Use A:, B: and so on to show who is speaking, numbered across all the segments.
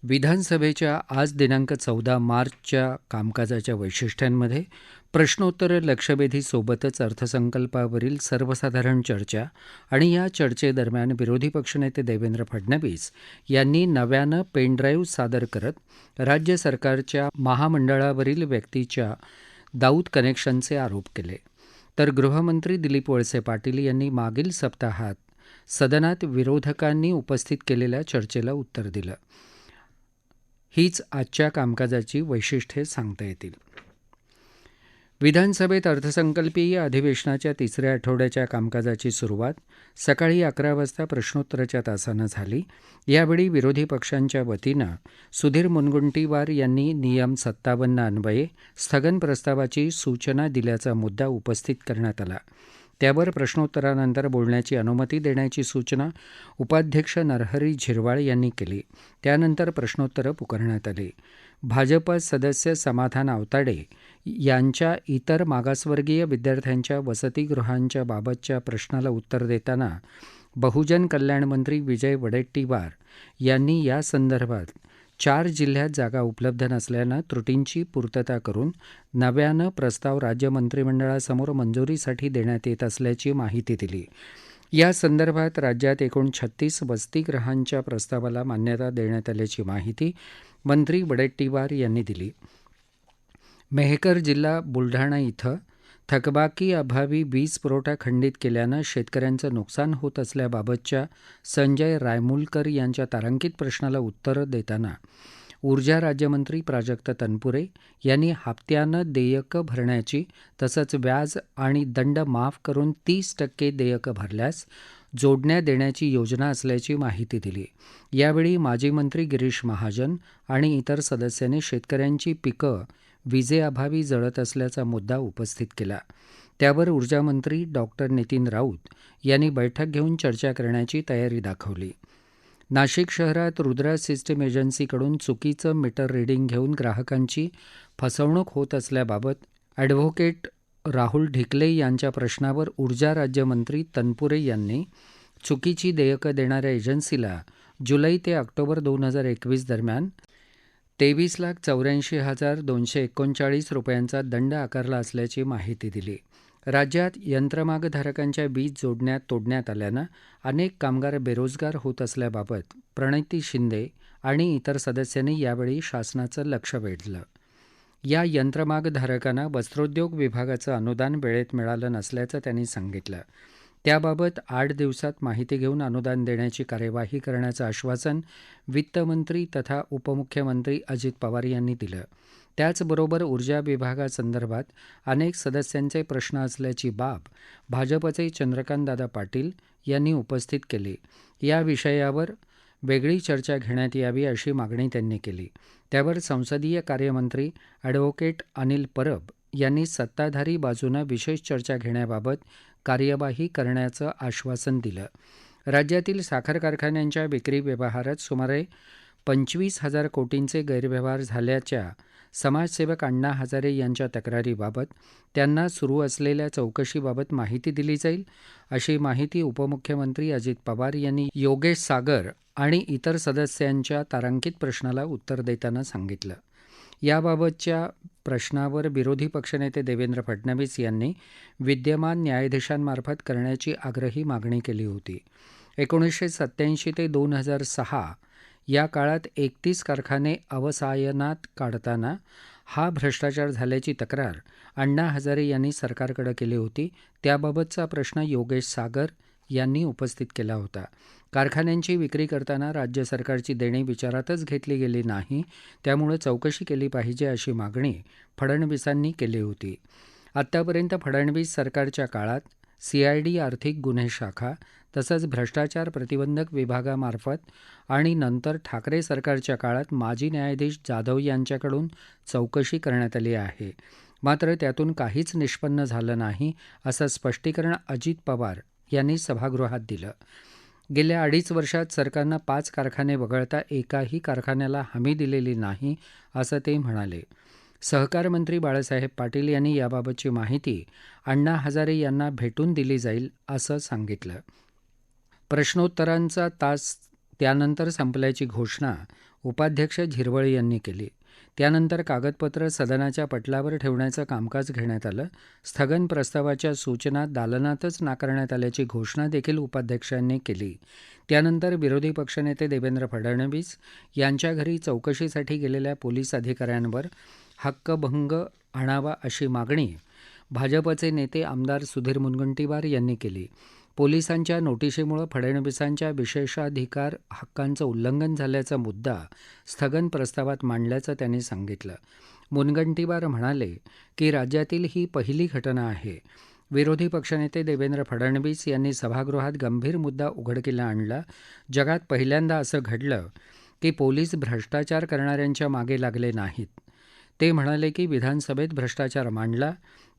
A: विधानसभेच्या आज दिनांक 14 मार्चच्या कामकाजाच्या वैशिष्ट्यांमध्ये प्रश्नोत्तर लक्षवेधी सोबतच अर्थसंकल्पावरील सर्वसाधारण चर्चा आणि या चर्चेदरम्यान विरोधी पक्षनेते देवेंद्र फडणवीस यांनी नव्यानं पेनड्राईव्ह सादर करत राज्य सरकारच्या महामंडळावरील व्यक्तीच्या दाऊद कनेक्शनचे आरोप केले. तर गृहमंत्री दिलीप वळसे पाटील यांनी मागील सप्ताहात सदनात विरोधकांनी उपस्थित केलेल्या चर्चेला उत्तर दिलं. हीच आजच्या कामकाजाची वैशिष्ट्ये सांगता येतील. विधानसभेत अर्थसंकल्पीय अधिवेशनाच्या तिसऱ्या आठवड्याच्या कामकाजाची सुरुवात सकाळी 11 वाजता प्रश्नोत्तराच्या तासानं झाली. यावेळी विरोधी पक्षांच्या वतीनं सुधीर मुनगंटीवार यांनी नियम 57 अन्वये स्थगन प्रस्तावाची सूचना दिल्याचा मुद्दा उपस्थित करण्यात आला. त्यावर प्रश्नोत्तरानंतर बोलण्याची अनुमती देण्याची सूचना उपाध्यक्ष नरहरी झिरवाळ यांनी केली. त्यानंतर प्रश्नोत्तरं पुकारण्यात आली. भाजपा सदस्य समाधान आवताडे यांच्या इतर मागासवर्गीय विद्यार्थ्यांच्या वसतिगृहांच्या बाबतच्या प्रश्नाला उत्तर देताना बहुजन कल्याण मंत्री विजय वडेट्टीवार यांनी यासंदर्भात 4 जिल्ह्यात जागा उपलब्ध नसल्यानं त्रुटींची पूर्तता करून नव्यानं प्रस्ताव राज्य मंत्रिमंडळासमोर मंजुरीसाठी देण्यात येत असल्याची माहिती दिली. या संदर्भात राज्यात एकूण 36 वसतिगृहांच्या प्रस्तावाला मान्यता देण्यात आल्याची माहिती मंत्री वडेट्टीवार यांनी दिली. मेहकर जिल्हा बुलढाणा इथं थकबाकी अभावी वीज पुरवठा खंडित केल्यानं शेतकऱ्यांचं नुकसान होत असल्याबाबतच्या संजय रायमुलकर यांच्या तारांकित प्रश्नाला उत्तर देताना ऊर्जा राज्यमंत्री प्राजक्त तनपुरे यांनी हप्त्यानं देयकं भरण्याची तसंच व्याज आणि दंड माफ करून 30% देयकं भरल्यास जोडण्या देण्याची योजना असल्याची माहिती दिली. यावेळी माजी मंत्री गिरीश महाजन आणि इतर सदस्यांनी शेतकऱ्यांची पिकं विजेअभावी जळत असल्याचा मुद्दा उपस्थित केला. त्यावर ऊर्जामंत्री डॉक्टर नितीन राऊत यांनी बैठक घेऊन चर्चा करण्याची तयारी दाखवली. नाशिक शहरात रुद्रा सिस्टीम एजन्सीकडून चुकीचं मीटर रिडिंग घेऊन ग्राहकांची फसवणूक होत असल्याबाबत ॲडव्होकेट राहुल ढिकले यांच्या प्रश्नावर ऊर्जा राज्यमंत्री तनपुरे यांनी चुकीची देयकं देणाऱ्या एजन्सीला जुलै ते ऑक्टोबर 2021 दरम्यान 23,84,239 रुपयांचा दंड आकारला असल्याची माहिती दिली. राज्यात यंत्रमागधारकांच्या वीज जोडण्या तोडण्यात आल्यानं अनेक कामगार बेरोजगार होत असल्याबाबत प्रणिती शिंदे आणि इतर सदस्यांनी यावेळी शासनाचं लक्ष वेधलं. या यंत्रमागधारकांना वस्त्रोद्योग विभागाचं अनुदान वेळेत मिळालं नसल्याचं त्यांनी सांगितलं. त्याबाबत 8 दिवसात माहिती घेऊन अनुदान देण्याची कार्यवाही करण्याचं आश्वासन वित्तमंत्री तथा उपमुख्यमंत्री अजित पवार यांनी दिलं. त्याचबरोबर ऊर्जा विभागासंदर्भात अनेक सदस्यांचे प्रश्न असल्याची बाब भाजपचे चंद्रकांतदादा पाटील यांनी उपस्थित केली. या विषयावर वेगळी चर्चा घेण्यात यावी अशी मागणी त्यांनी केली. त्यावर संसदीय कार्यमंत्री ॲडव्होकेट अनिल परब यांनी सत्ताधारी बाजूनं विशेष चर्चा घेण्याबाबत कार्यवाही करण्याचं आश्वासन दिलं. राज्यातील साखर कारखान्यांच्या विक्री व्यवहारात सुमारे 25,000 कोटींचे गैरव्यवहार झाल्याच्या समाजसेवक अण्णा हजारे यांच्या तक्रारीबाबत त्यांना सुरू असलेल्या चौकशीबाबत माहिती दिली जाईल अशी माहिती उपमुख्यमंत्री अजित पवार यांनी योगेश सागर आणि इतर सदस्यांच्या तारांकित प्रश्नाला उत्तर देताना सांगितलं. याबाबतच्या प्रश्नावर विरोधी पक्षनेते देवेंद्र फडणवीस यांनी विद्यमान न्यायाधीशांमार्फत करण्याची आग्रही मागणी केली होती. 1987 ते 2006 या काळात 31 कारखाने अवसायनात काढताना हा भ्रष्टाचार झाल्याची तक्रार अण्णा हजारे यांनी सरकारकडे केली होती. त्याबाबतचा प्रश्न योगेश सागर यांनी उपस्थित केला होता. कारखान्यांची विक्री करताना राज्य सरकारची देणी विचारातच घेतली गेली नाही, त्यामुळे चौकशी केली पाहिजे अशी मागणी फडणवीसांनी केली होती. आत्तापर्यंत फडणवीस सरकारच्या काळात CID आर्थिक गुन्हे शाखा तसंच भ्रष्टाचार प्रतिबंधक विभागामार्फत आणि नंतर ठाकरे सरकारच्या काळात माजी न्यायाधीश जाधव यांच्याकडून चौकशी करण्यात आली आहे. मात्र त्यातून काहीच निष्पन्न झालं नाही असं स्पष्टीकरण अजित पवार यांनी सभागृहात दिलं. गेल्या 2.5 वर्षात सरकारनं 5 कारखाने वगळता एकाही कारखान्याला हमी दिलेली नाही असं ते म्हणाले. सहकार मंत्री बाळासाहेब पाटील यांनी याबाबतची माहिती अण्णा हजारे यांना भेटून दिली जाईल असं सांगितलं. प्रश्नोत्तरांचा तास त्यानंतर संपल्याची घोषणा उपाध्यक्ष झिरवळ यांनी केली. त्यानंतर कागदपत्र सदनाच्या पटलावर ठेवण्याचं कामकाज घेण्यात आलं. स्थगन प्रस्तावाच्या सूचना दालनातच नाकारण्यात आल्याची घोषणा देखील उपाध्यक्षांनी केली. त्यानंतर विरोधी पक्षनेते देवेंद्र फडणवीस यांच्या घरी चौकशीसाठी गेलेल्या पोलीस अधिकाऱ्यांवर हक्कभंग आणावा अशी मागणी भाजपचे नेते आमदार सुधीर मुनगंटीवार यांनी केली. पोलिसांच्या नोटिशीमुळे फडणवीसांच्या विशेषाधिकार हक्कांचं उल्लंघन झाल्याचा मुद्दा स्थगन प्रस्तावात मांडल्याचं त्यांनी सांगितलं. मुनगंटीवार म्हणाले की राज्यातील ही पहिली घटना आहे. विरोधी पक्षनेते देवेंद्र फडणवीस यांनी सभागृहात गंभीर मुद्दा उघडकीला आणला. जगात पहिल्यांदा असं घडलं की पोलीस भ्रष्टाचार करणाऱ्यांच्या मागे लागले नाहीत. ते म्हणाले की विधानसभेत भ्रष्टाचार मांडला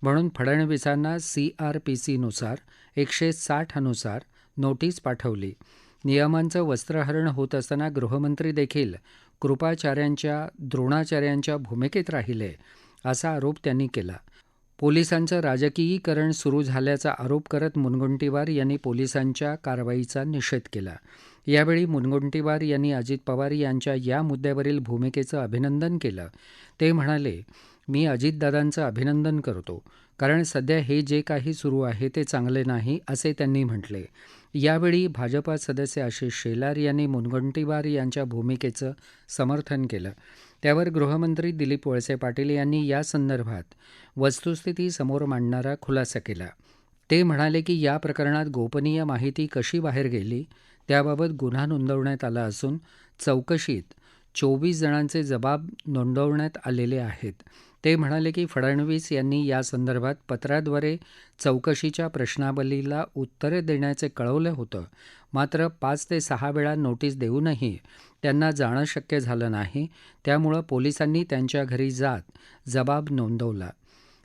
A: म्हणून फडणवीसांना CRPCनुसार 160 अनुसार नोटीस पाठवली. नियमांचं वस्त्रहरण होत असताना गृहमंत्री देखील कृपाचार्यांच्या द्रोणाचार्यांच्या भूमिकेत राहिले असा आरोप त्यांनी केला. पोलिसांचं राजकीयीकरण सुरू झाल्याचा आरोप करत मुनगंटीवार यांनी पोलिसांच्या कारवाईचा निषेध केला. यावेळी मुनगंटीवार यांनी अजित पवार यांच्या या मुद्द्यावरील भूमिकेचं अभिनंदन केलं. ते म्हणाले, मी अजितदादांचं अभिनंदन करतो कारण सध्या हे जे काही सुरू आहे ते चांगले नाही असे त्यांनी म्हटले. यावेळी भाजपा सदस्य आशिष शेलार यांनी मुनगंटीवार यांच्या भूमिकेचं समर्थन केलं. त्यावर गृहमंत्री दिलीप वळसे पाटील यांनी यासंदर्भात वस्तुस्थिती समोर मांडणारा खुलासा केला. ते म्हणाले की या प्रकरणात गोपनीय माहिती कशी बाहेर गेली त्याबाबत गुन्हा नोंदवण्यात आला असून चौकशीत 24 जणांचे जबाब नोंदवण्यात आलेले आहेत. ते म्हणाले की फडणवीस यांनी यासंदर्भात पत्राद्वारे चौकशीच्या प्रश्नावलीला उत्तरे देण्याचे कळवलं होतं. मात्र 5 ते 6 वेळा नोटीस देऊनही त्यांना जाणं शक्य झालं नाही. त्यामुळं पोलिसांनी त्यांच्या घरी जात जबाब नोंदवला.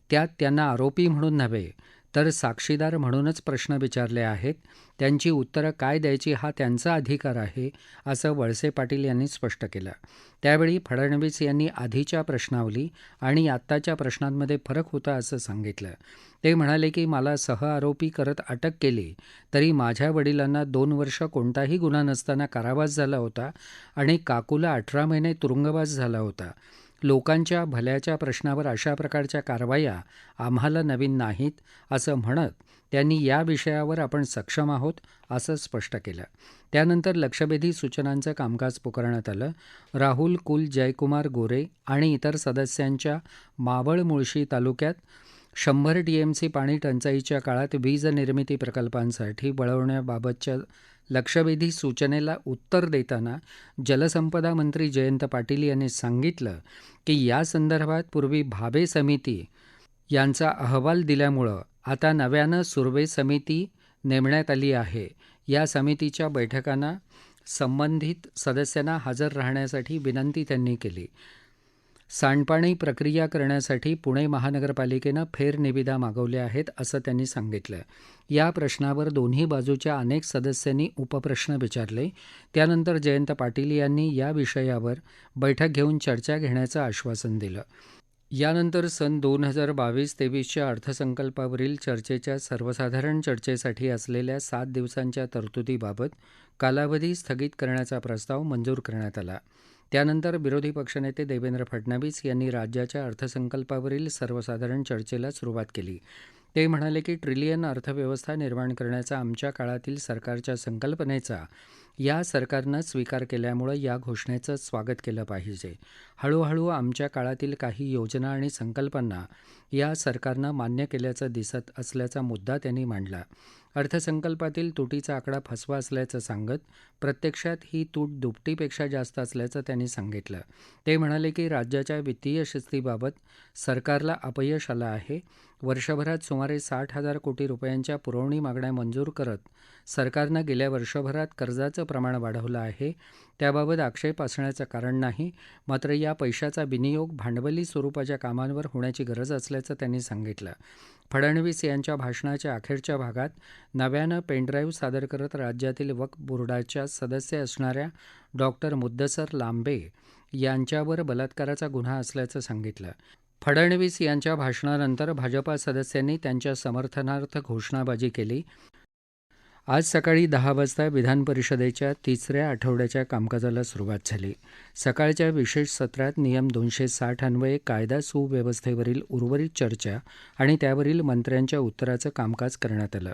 A: त्यात त्यांना आरोपी म्हणून नव्हे तर साक्षीदार म्हणूनच प्रश्न विचारले आहेत. त्यांची उत्तरं काय द्यायची हा त्यांचा अधिकार आहे असं वळसे पाटील यांनी स्पष्ट केलं. त्यावेळी फडणवीस यांनी आधीच्या प्रश्नावली आणि आत्ताच्या प्रश्नांमध्ये फरक होता असं सांगितलं. ते म्हणाले की मला सहआरोपी करत अटक केली तरी माझ्या वडिलांना 2 वर्ष कोणताही गुन्हा नसताना कारावास झाला होता आणि काकूला 18 महिने तुरुंगवास झाला होता. लोकांच्या भल्याच्या प्रश्नावर अशा प्रकारच्या कारवाया आम्हाला नवीन नाहीत असं म्हणत त्यांनी या विषयावर आपण सक्षम आहोत असं स्पष्ट केलं. त्यानंतर लक्षवेधी सूचनांचं कामकाज पुकारण्यात आलं. राहुल कुल, जयकुमार गोरे आणि इतर सदस्यांच्या मावळ मुळशी तालुक्यात 100 TMC पाणी टंचाईच्या काळात वीज निर्मिती प्रकल्पांसाठी वळवण्याबाबतच्या लक्षवेधी सूचनेला उत्तर देताना जलसंपदा मंत्री जयंत पाटील यांनी सांगितलं की यासंदर्भात पूर्वी भावे समिती यांचा अहवाल दिल्यामुळं आता नव्यानं सुर्वे समिती नेमण्यात आली आहे. या समितीच्या बैठकांना संबंधित सदस्यांना हजर राहण्यासाठी विनंती त्यांनी केली. सांडपाणी प्रक्रिया करण्यासाठी पुणे महानगरपालिकेनं फेरनिविदा मागवल्या आहेत असं त्यांनी सांगितलं. या प्रश्नावर दोन्ही बाजूच्या अनेक सदस्यांनी उपप्रश्न विचारले. त्यानंतर जयंत पाटील यांनी या विषयावर बैठक घेऊन चर्चा घेण्याचं आश्वासन दिलं. यानंतर सन 2022-23च्या अर्थसंकल्पावरील चर्चेच्या सर्वसाधारण चर्चेसाठी असलेल्या 7 दिवसांच्या तरतुदीबाबत कालावधी स्थगित करण्याचा प्रस्ताव मंजूर करण्यात आला. त्यानंतर विरोधी पक्षनेते देवेंद्र फडणवीस यांनी राज्याच्या अर्थसंकल्पावरील सर्वसाधारण चर्चेला सुरुवात केली. ते म्हणाले की ट्रिलियन अर्थव्यवस्था निर्माण करण्याचा आमच्या काळातील सरकारच्या संकल्पनेचा या सरकारनं स्वीकार केल्यामुळे या घोषणेचं स्वागत केलं पाहिजे. हळूहळू आमच्या काळातील काही योजना आणि संकल्पना या सरकारनं मान्य केल्याचं दिसत असल्याचा मुद्दा त्यांनी मांडला. अर्थसंकल्पातील तुटीचा आकडा फसवा असल्याचं सांगत प्रत्यक्षात ही तूट दुपटीपेक्षा जास्त असल्याचं त्यांनी सांगितलं. ते म्हणाले की राज्याच्या वित्तीय शिस्तीबाबत सरकारला अपयश आलं आहे. वर्षभरात सुमारे 60,000 कोटी रुपयांच्या पुरवणी मागण्या मंजूर करत सरकारनं गेल्या वर्षभरात कर्जाचं प्रमाण वाढवलं आहे. त्याबाबत आक्षेप असण्याचं कारण नाही. मात्र या पैशाचा विनियोग भांडवली स्वरूपाच्या कामांवर होण्याची गरज असल्याचं त्यांनी सांगितलं. फडणवीस यांच्या भाषणाच्या अखेरच्या भागात नव्यानं पेनड्राईव्ह सादर करत राज्यातील वक्फ बोर्डाच्या सदस्य असणाऱ्या डॉक्टर मुद्दसर लांबे यांच्यावर बलात्काराचा गुन्हा असल्याचं सांगितलं. फडणवीस यांच्या भाषणानंतर भाजपा सदस्यांनी त्यांच्या समर्थनार्थ घोषणाबाजी केली. आज सकाळी 10 वाजता विधान परिषदेच्या तिसऱ्या आठवड्याच्या कामकाजाला सुरुवात झाली. सकाळच्या विशेष सत्रात नियम 260 अन्वये कायदा सुव्यवस्थेवरील उर्वरित चर्चा आणि त्यावरील मंत्र्यांच्या उत्तराचं कामकाज करण्यात आलं.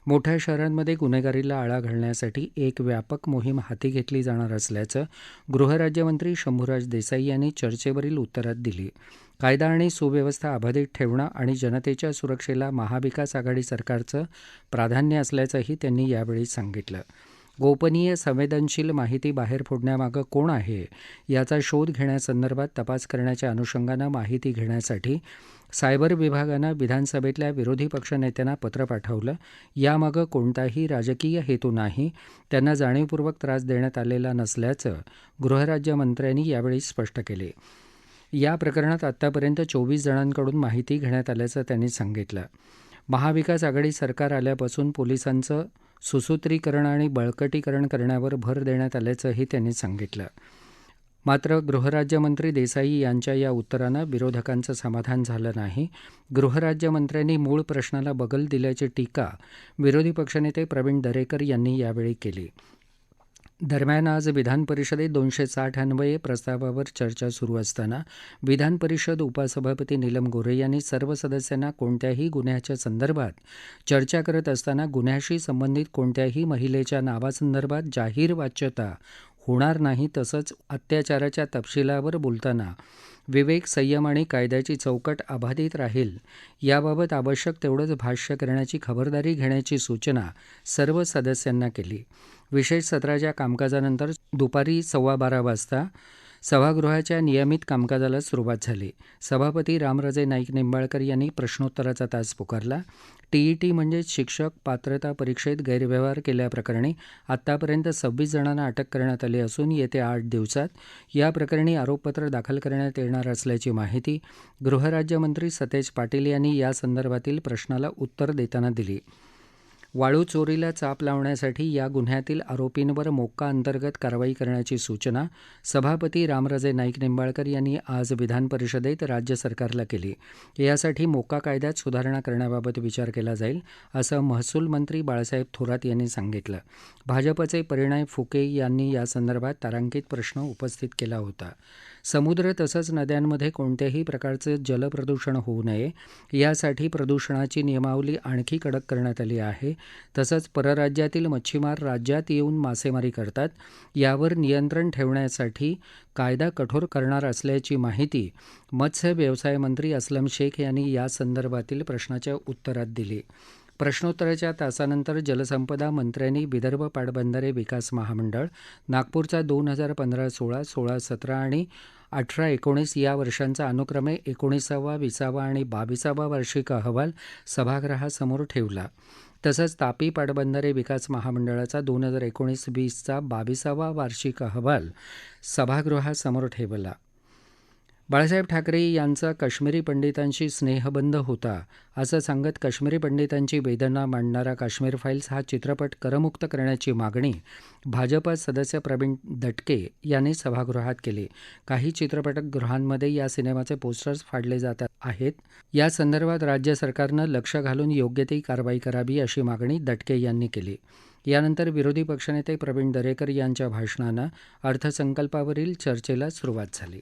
A: मोठ्या शहरांमध्ये गुन्हेगारीला आळा घालण्यासाठी एक व्यापक मोहीम हाती घेतली जाणार असल्याचं गृहराज्यमंत्री शंभूराज देसाई यांनी चर्चेवरील उत्तरात दिली. कायदा आणि सुव्यवस्था अबाधित ठेवणं आणि जनतेच्या सुरक्षेला महाविकास आघाडी सरकारचं प्राधान्य असल्याचंही त्यांनी यावेळी सांगितलं. गोपनीय संवेदनशील माहिती बाहेर फोडण्यामागं कोण आहे याचा शोध घेण्यासंदर्भात तपास करण्याच्या अनुषंगानं माहिती घेण्यासाठी सायबर विभागानं विधानसभेतल्या विरोधी पक्षनेत्यांना पत्र पाठवलं. यामागं कोणताही राजकीय हेतू नाही, त्यांना जाणीवपूर्वक त्रास देण्यात आलेला नसल्याचं गृहराज्यमंत्र्यांनी यावेळी स्पष्ट केले. या प्रकरणात आत्तापर्यंत 24 जणांकडून माहिती घेण्यात आल्याचं त्यांनी सांगितलं. महाविकास आघाडी सरकार आल्यापासून पोलिसांचं सुसूत्रीकरण आणि बळकटीकरण करण्यावर भर देण्यात आल्याचंही त्यांनी सांगितलं. मात्र गृहराज्यमंत्री देसाई यांच्या या उत्तरानं विरोधकांचं समाधान झालं नाही. गृहराज्यमंत्र्यांनी मूळ प्रश्नाला बगल दिल्याची टीका विरोधी पक्षनेते प्रवीण दरेकर यांनी यावेळी केली. दरम्यान आज विधान परिषदेत 260 अन्वये प्रस्तावावर चर्चा सुरू असताना विधान परिषद उपसभापती नीलम गोऱ्हे यांनी सर्व सदस्यांना कोणत्याही गुन्ह्याच्या संदर्भात चर्चा करत असताना गुन्ह्याशी संबंधित कोणत्याही महिलेच्या नावासंदर्भात जाहीर वाच्यता होणार नाही, तसंच अत्याचाराच्या तपशिलावर बोलताना विवेक, संयम आणि कायद्याची चौकट अबाधित राहील याबाबत आवश्यक तेवढंच भाष्य करण्याची खबरदारी घेण्याची सूचना सर्व सदस्यांना केली. विशेष सत्राच्या कामकाजानंतर दुपारी 12:15 वाजता सभागृहाच्या नियमित कामकाजाला सुरुवात झाली. सभापती रामराजे नाईक निंबाळकर यांनी प्रश्नोत्तराचा तास पुकारला. टीईटी म्हणजे शिक्षक पात्रता परीक्षेत गैरव्यवहार केल्याप्रकरणी आत्तापर्यंत 26 जणांना अटक करण्यात आली असून येत्या 8 दिवसात या प्रकरणी आरोपपत्र दाखल करण्यात येणार असल्याची माहिती गृहराज्यमंत्री सतेज पाटील यांनी यासंदर्भातील प्रश्नाला उत्तर देताना दिली. वाळू चोरीला चाप लावण्यासाठी या गुन्ह्यातील आरोपींवर मोक्का अंतर्गत कारवाई करण्याची सूचना सभापती रामराजे नाईक निंबाळकर यांनी आज विधान परिषदेत राज्य सरकारला केली. यासाठी मोक्का कायद्यात सुधारणा करण्याबाबत विचार केला जाईल, असं महसूल मंत्री बाळासाहेब थोरात यांनी सांगितलं. भाजपचे परिणय फुके यांनी यासंदर्भात तारांकित प्रश्न उपस्थित केला होता. समुद्र तसंच नद्यांमध्ये कोणत्याही प्रकारचं जलप्रदूषण होऊ नये यासाठी प्रदूषणाची नियमावली आणखी कडक करण्यात आली आहे. तसंच परराज्यातील मच्छीमार राज्यात येऊन मासेमारी करतात, यावर नियंत्रण ठेवण्यासाठी कायदा कठोर करणार असल्याची माहिती मत्स्य व्यवसाय मंत्री अस्लम शेख यांनी यासंदर्भातील प्रश्नाच्या उत्तरात दिली. प्रश्नोत्तराच्या तासानंतर जलसंपदा मंत्र्यांनी विदर्भ पाटबंधारे विकास महामंडळ, नागपूरचा 2015-16, 16-17 आणि 18-19 या वर्षांचा अनुक्रमे 19वा, 20वा आणि 22वा वार्षिक अहवाल सभागृहासमोर ठेवला. तसंच तापी पाटबंधारे विकास महामंडळाचा 2019-20चा 22वा वार्षिक अहवाल सभागृहासमोर ठेवला. बाळासाहेब ठाकरे यांचा काश्मीरी पंडितांशी स्नेहबंध होता असं सांगत काश्मीरी पंडितांची वेदना मांडणारा काश्मीर फाईल्स हा चित्रपट करमुक्त करण्याची मागणी भाजपा सदस्य प्रवीण दटके यांनी सभागृहात केली. काही चित्रपटगृहांमध्ये या सिनेमाचे पोस्टर्स फाडले जात आहेत. या संदर्भात राज्य सरकारनं लक्ष घालून योग्य ती कारवाई करावी अशी मागणी दटके यांनी केली. यानंतर विरोधी पक्षनेते प्रवीण दरेकर यांच्या भाषणानं अर्थसंकल्पावरील चर्चेला सुरुवात झाली.